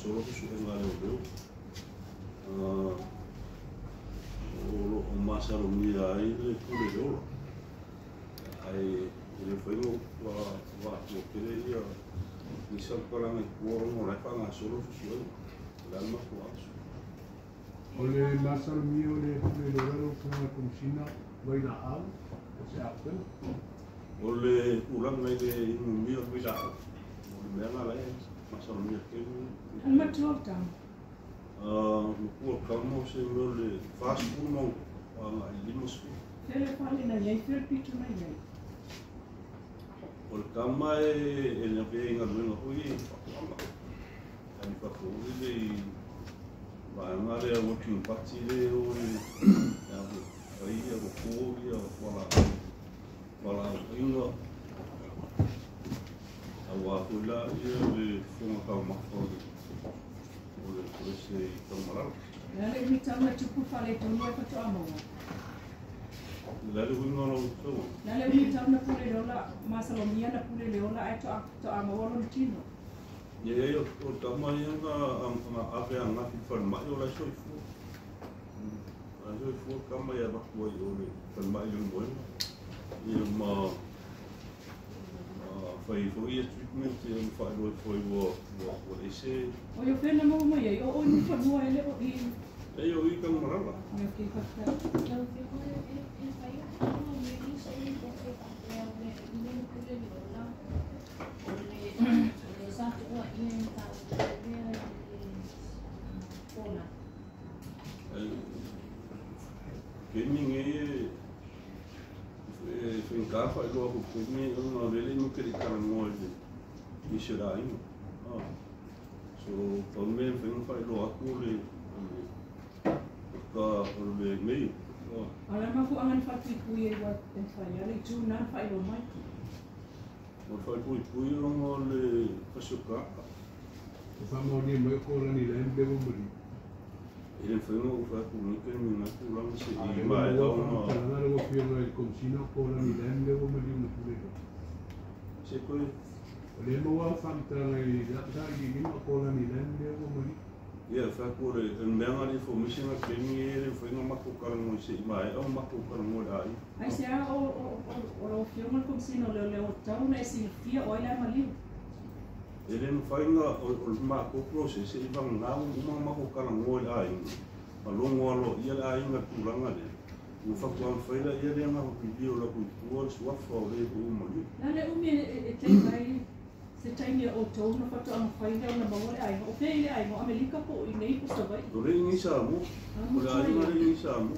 solo su Leoleo. O masa lo mira aí le Leoleo. Aí ele foi no o que ia iniciar para o coro no vai para solo su lá no quadro. Olha masa lo mio le Leoleo com a Komesina vai na ao se apta. Olha ulang vai de no mio vai lá. Olha lá masa lo mio que Uma torta. O calmo se le fast food mo limos. Ele fala na aí, ele pito na aí. O calma ele vem a lua hui. Aí para ele vai na área o que impacte o aí o fogo fala ingo a hula e fuma calma por esse camarada. Lá ele me chama tipo falei tu não é para tu amor. Lá ele vem no outro. Lá ele me chama por ele lá, mas a minha na por ele lá é tu amor Logoitino. E aí o tamanho a ave na forma eu lá sou fu. A sou fu como é ba foi o forma eu bom. E uma foi treatment e foi o esse. O eu fui na mão aí, o não foi boa ele o e Eu ia com marala. eu fiquei com Lo que pone en Feiloa'iga como me dice porque le saco ahí en cola. Que ninguém foi em casa faz logo porque uma vez ele não queria ficar no molde de chorar ainda. So para mim foi um faz logo ele o meio. Ala ma ku angan fati ku ye wa en faya le tu na fa yo mai. O fai pui não le pasuka. O famoni mo ko la ni lembe mo muri. Ele foi no fai ku ni que ni na ku lang se E i mai mai do no. na lo fio no il Komesina ko la ni lembe mo muri no pulero. Se coi Le mo wa famta ngai da ni ko la ni lembe mo muri. ia fai ku le menga ni information que ni ele foi no maku karang se i mai o maku karang ai. Ai se o filme Komesina Leoleo tau na esse fia olha mali. Ele não faz o maku process e vão lá uma maku karang ai. A longo alo ia lá ainda tulanga dele. O fato foi lá ia lá no vídeo lá com o sua foto o mali. Lá le umi tem vai se tem o tau na foto am faida na bawale ai. O que ele ai mo America po i nei po vai. Dore ni samu. Ora ai mari ni samu.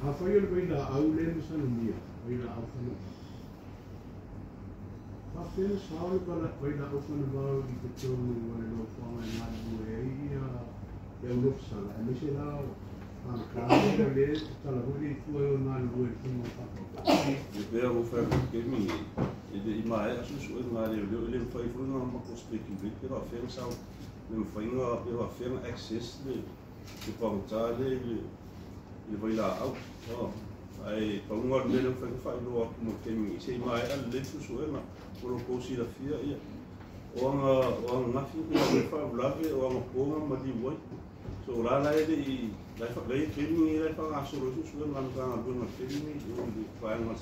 A foi ele vai da au le sa no mia. Vai da au fa no. Fa pena saul para vai da au fa no va di que tu no no fa mai na bueia. Eu não sei, mas sei lá, a cara dele está lá muito foi na lua que não está. E pega o ferro que me ele imagina as pessoas na ele foi uma perspectiva que ela fez só não foi uma ela fez access de portal ele vai lá aí para um outro ele foi faz logo como que me sei mais ele pessoas na colocou se da fia e o na fia ele faz lá o uma porra mas de vai so lá ele vai fazer que ele vai fazer a solução lá na boa que ele vai mas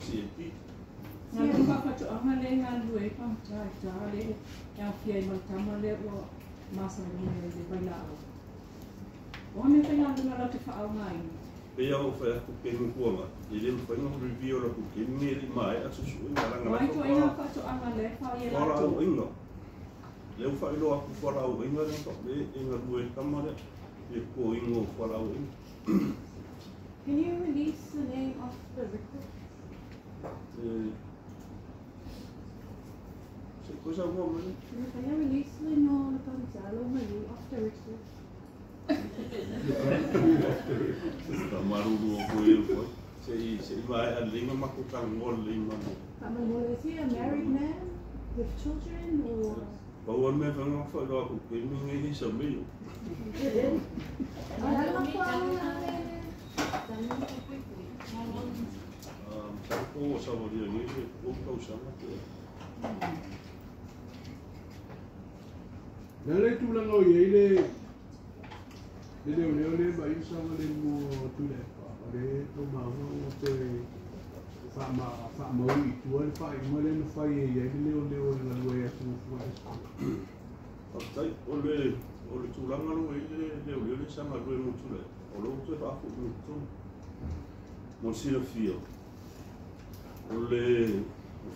CP Nga ko pa to ang le nga luai pa ta le ya fia ma tama le o masa ni le bailao. O me fa nga nga te fa au ngai. e eu foi a que me coma ele foi no review lá porque ele mai a su nga nga Mai to ina pa to ang le fa ye la fora o to. ingo leu fa lo a fora o ingo não to le inga duas câmara e co ingo fora o ingo. Can you release the name of the record? Coisa boa, mas Can you release the name of the record? está marudo o ele foi se vai a língua mas com carngol língua Is he a married man with children or? Bawal me fang fa lo ko ke mi ngi sa mi sa ko sa bo dia ni ko sa ma Nale tulang o yele. Leoleo le ba isa le mo tule. Ale to ma no te fa ma ui tu al fa mo le no fa ye Leoleo la loia tu fa. Atai ole tulang lo Leoleo le sama lo mo tule. Olo te fa fu tu. Mo sila fio. Ole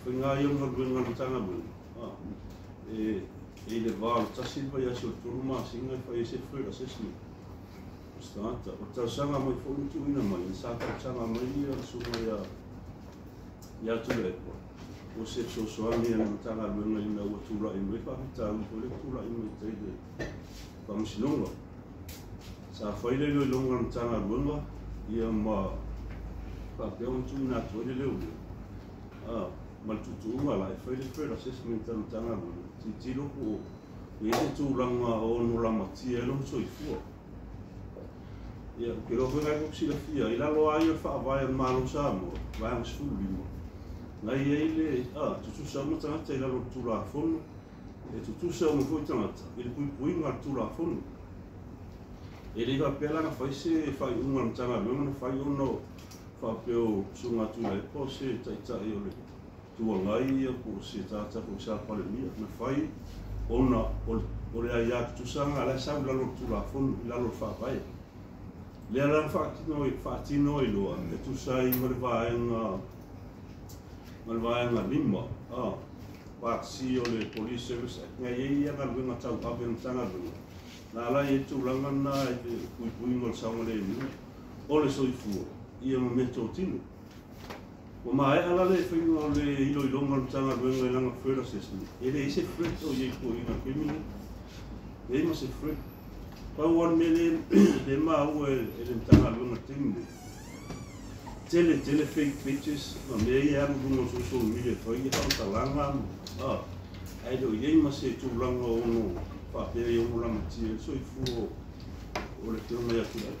whenga i onga luenga na tanga mui. E le vālo tasi vai aso le tolu māsinga whai e se whaira sesmi. Stata, o tau sanga mai whonu tuina mai, e sāka tanga mai ia sunga ia tula e koa. O se sosoani e na tanga luenga ina ua tula i mui, whakita au ko le tula i mui teide whamisinonga. Sa whaile loi longa na tanga luenga, ia ma whakeo tuina atu ele Leoleo. Mal tutuunga la e whaile whaira sesmi tanu tanga luenga. Tilo ko e te tūranga o no lamatia e lomo soifua. Ia, ke roho ngai ko sila fia, i lalo ai o whaavai an mālo Samoa, vai ang sfulu lima. Ngai e le, tutu sama tangata i lalo tūra whonu, e tutu sama fwoi tangata, i le pui ngā tūra whonu. E le ka pēla na whai se whai unga na tanga luenga na whai ono whapeo sunga tūra e po se taitai o le. Tua ngai ko se tata ko sa pale mia na fai ona o le ai atu sanga ala sa lalo tula fon lalo fa vai le ala fatino i loa e tu sai mo le vaenga lima pa si o le police service ngai ia ga luenga tau ape na tanga luenga na ala e tu langa na e pui ngol sa mo le ni o le soifu ia mo metotino. O mai ala le whainga o le ilo i longa na tanga luenga i langa whaira sesmi. E le ise fret o ye ko ina kemini. E ima se fret. Pau wan me le mau e le tanga luenga tingi. Tele fake pictures. Ma me e aru rungo social media whai e hau talanga. Ai do ye ima se tūlanga o no whapea i omo lama tia. So i fu o le teona ia tia.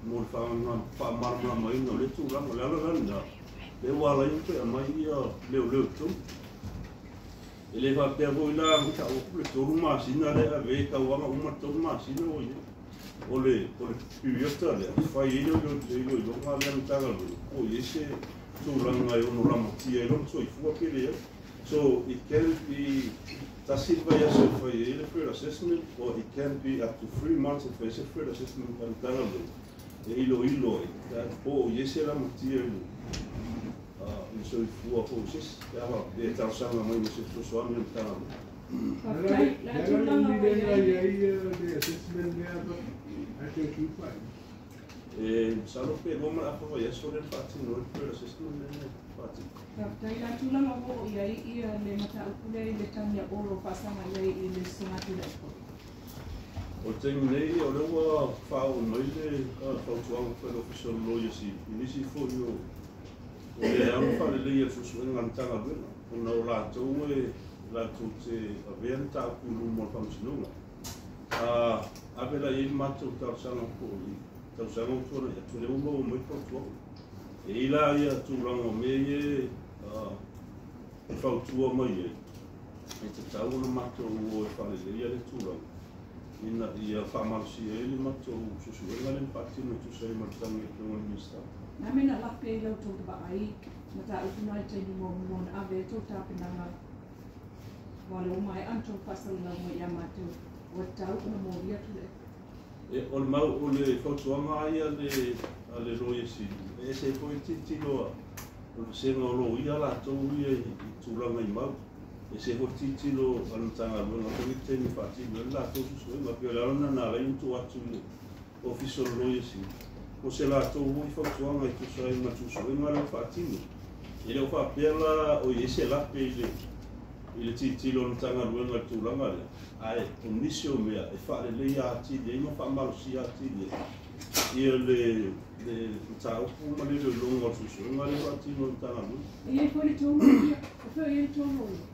Mo le whaamara mai no le tūlanga. Le ala rana. Le wala i te mai ia Leoleo tu. E le whapea voi la mita o le toru māsina le a vei kauanga uma toru māsina o ia. O le piwiota le a whai ilo i longa le amitaga lui. O i se tūranga i ono ramatia i longa so i fua pere ia. So it can be tasit vai aso whai e le fair assessment or it can be up to 3 months of fair assessment amitaga lui. E ilo o i se ramatia i lui. So i fua ko sis ya ba e tau sanga mai se so ami tanga La tūlanga ia assessment ia ate ki fai. Salo pe goma a ko ia so le fati no per assessment ne fati. Dai la tūlanga ho ia le mata ukule le tanya oro pasanga ia i le singatu le ko. O te nei o le wa fao mai le fao tuanga per official lawyer si inisi fo yo. E am fare lì e fu in antanga bella, un lato e la tutte aventa con un mo funzionale. Aveva il matto tarsano poi, tarsano torna e tu le un po' mai porto. E là ia tu rango meie fa tuo mai. E te tau no matto o fare lì e tu rango. Ia fa marsi e il matto su le infatti non tu sei martano e non mi sta. Nami na lape lau tau te baai, na ta utuna i taini mo na ave tau tāpenanga. Wale o mai anto pasal lau mo ia matu, o tau una mo ria tule. E o le whautuanga ai a le roia si, e se koe titilo o le senga o lo ia la tau ia i tūranga i mau. E se ho titilo anutanga luenga, ko i teni whaatilo, la tau susuenga, pio le arana na lai tu atu official roia si. O se la tau hui whautuanga i tusai ma tusuenga le whaatino. E leo whapela o i ese lape i le titilo na tanga luenga i tūranga le. Ai, o nisi o mea, e whaare lei ati, e ima whaamalo si ati le. Ia le tau puma le longa o tusuenga le whaatino na tanga luenga. E e koe tōno ia, o whai e tōno ia.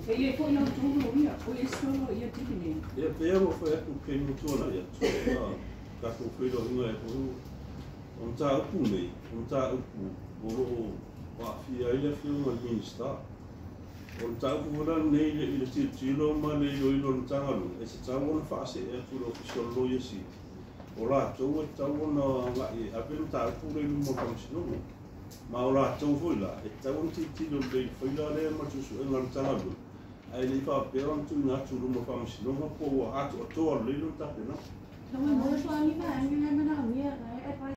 E e koe nau tōno ia, o e stono ia tipine. E pēr o whai aku kei mutuana ia. Kako whiro inga e koe o tā upu nei, o tā upu o whawhia i le whiunga minister. O tau kura nei i le tilo ma le ilo na tangalu. E se tau ona whaase e atu lo fisolo ia si. O rātou e tau ona ngai a pēnu tau kura ilu mo kamsinongo. Ma o rātou foi la, e tau ona tilo le whaila lea matusu e ngana tangalu. Ai le whapera tu ngā tulu mo kamsinongo po atu atoa le ilo tapena. Come on, what is wrong with that? I'm going to have an